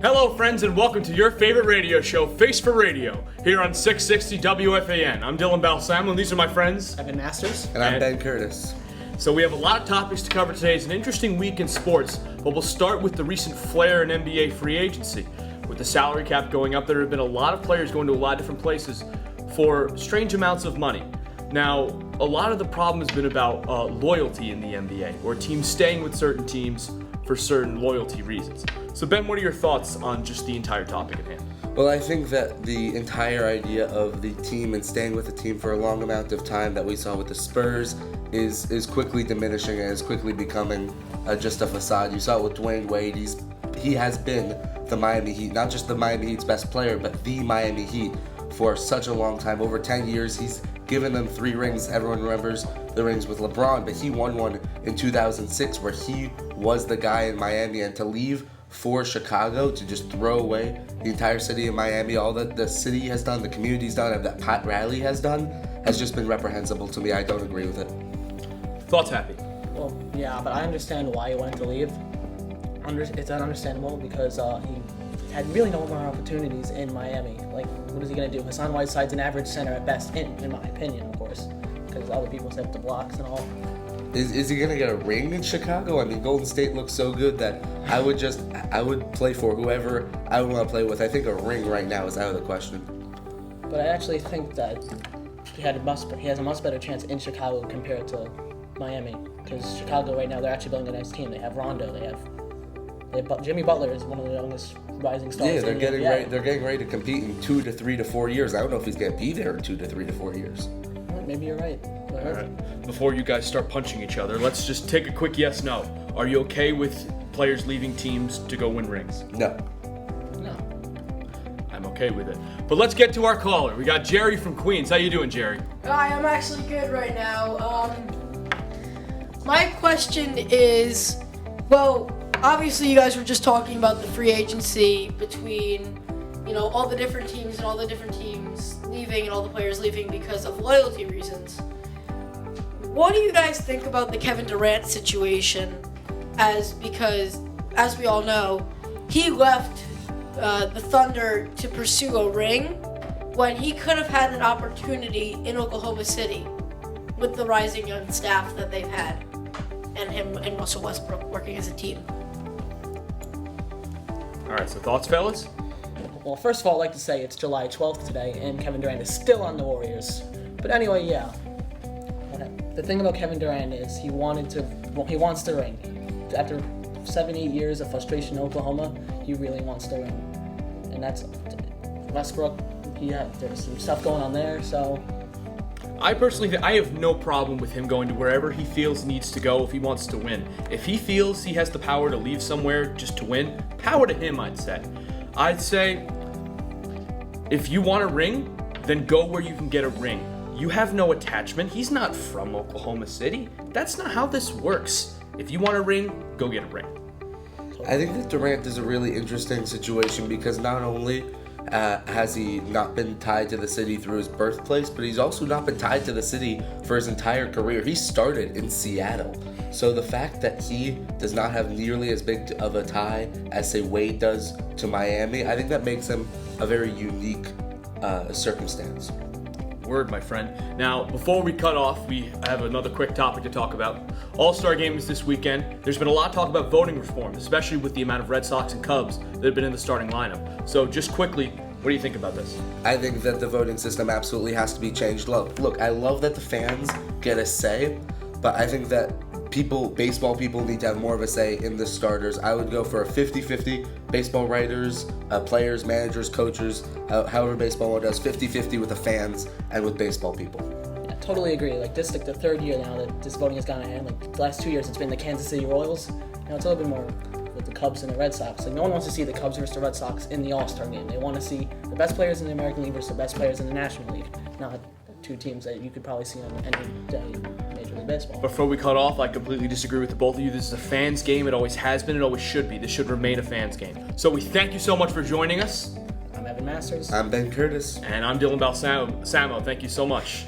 Hello, friends, and welcome to your favorite radio show, Face for Radio, here on 660 WFAN. I'm Dylan Balsamo, and these are my friends. Evan Masters. And I'm Ben Curtis. So we have a lot of topics to cover today. It's an interesting week in sports, but we'll start with the recent flare in NBA free agency. With the salary cap going up, there have been a lot of players going to a lot of different places for strange amounts of money. Now, a lot of the problem has been about loyalty in the NBA, or teams staying with certain teams for certain loyalty reasons. So Ben, what are your thoughts on just the entire topic at hand? Well, I think that the entire idea of the team and staying with the team for a long amount of time that we saw with the Spurs is quickly diminishing and is quickly becoming just a facade. You saw it with Dwayne Wade. He has been the Miami Heat, not just the Miami Heat's best player, but the Miami Heat for such a long time. Over 10 years, he's given them 3 rings. Everyone remembers the rings with LeBron, but he won one in 2006 where he was the guy in Miami, and to leave for Chicago, to just throw away the entire city of Miami, all that the city has done, the community's done, and that Pat Riley has done, has just been reprehensible to me. I don't agree with it. Thoughts, Happy? Well, yeah, but I understand why he wanted to leave. It's understandable because he had really no more opportunities in Miami. Like, what is he going to do? Hassan Whiteside's an average center at best, in my opinion, of course, because other people set the blocks and all. Is he going to get a ring in Chicago? I mean, Golden State looks so good that I would play for whoever I would want to play with. I think a ring right now is out of the question. But I actually think that he has a much better chance in Chicago compared to Miami, because Chicago right now, they're actually building a nice team. They have Rondo, they have Jimmy Butler is one of the youngest rising stars. Yeah, they're getting ready. They're getting ready to compete in 2 to 3 to 4 years. I don't know if he's going to be there in 2 to 3 to 4 years. Well, maybe you're right. All right. Before you guys start punching each other, let's just take a quick yes/no. Are you okay with players leaving teams to go win rings? No. No. I'm okay with it. But let's get to our caller. We got Jerry from Queens. How you doing, Jerry? Hi, I'm actually good right now. My question is, well, obviously you guys were just talking about the free agency between, all the different teams and all the different teams leaving and all the players leaving because of loyalty reasons. What do you guys think about the Kevin Durant situation? Because, as we all know, he left the Thunder to pursue a ring when he could have had an opportunity in Oklahoma City with the rising young staff that they've had and him and Russell Westbrook working as a team. All right, so thoughts, fellas? Well, first of all, I'd like to say it's July 12th today, and Kevin Durant is still on the Warriors. But anyway, yeah. The thing about Kevin Durant is he wants the ring. After 7-8 years of frustration in Oklahoma, he really wants the ring. And that's Westbrook. There's some stuff going on there, so. I personally think I have no problem with him going to wherever he feels needs to go if he wants to win. If he feels he has the power to leave somewhere just to win, power to him, I'd say. I'd say, if you want a ring, then go where you can get a ring. You have no attachment. He's not from Oklahoma City. That's not how this works. If you want a ring, go get a ring. I think that Durant is a really interesting situation because not only has he not been tied to the city through his birthplace, but he's also not been tied to the city for his entire career. He started in Seattle. So the fact that he does not have nearly as big of a tie as, say, Wade does to Miami, I think that makes him a very unique circumstance. Word, my friend. Now, before we cut off, we have another quick topic to talk about. All-Star Game is this weekend. There's been a lot of talk about voting reform, especially with the amount of Red Sox and Cubs that have been in the starting lineup. So just quickly, what do you think about this? I think that the voting system absolutely has to be changed. Look, I love that the fans get a say, but I think that baseball people need to have more of a say in the starters. I would go for a 50-50, baseball writers, players, managers, coaches, however baseball does, 50-50 with the fans and with baseball people. I totally agree. This is the third year now that this voting has gone ahead. The last 2 years it's been the Kansas City Royals. It's a little bit more with the Cubs and the Red Sox. No one wants to see the Cubs versus the Red Sox in the All-Star Game. They want to see the best players in the American League versus the best players in the National League, not 2 teams that you could probably see on any day in Major League Baseball. Before we cut off, I completely disagree with the both of you. This is a fans' game. It always has been. It always should be. This should remain a fans' game. So we thank you so much for joining us. I'm Evan Masters. I'm Ben Curtis. And I'm Dylan Balsamo. Thank you so much.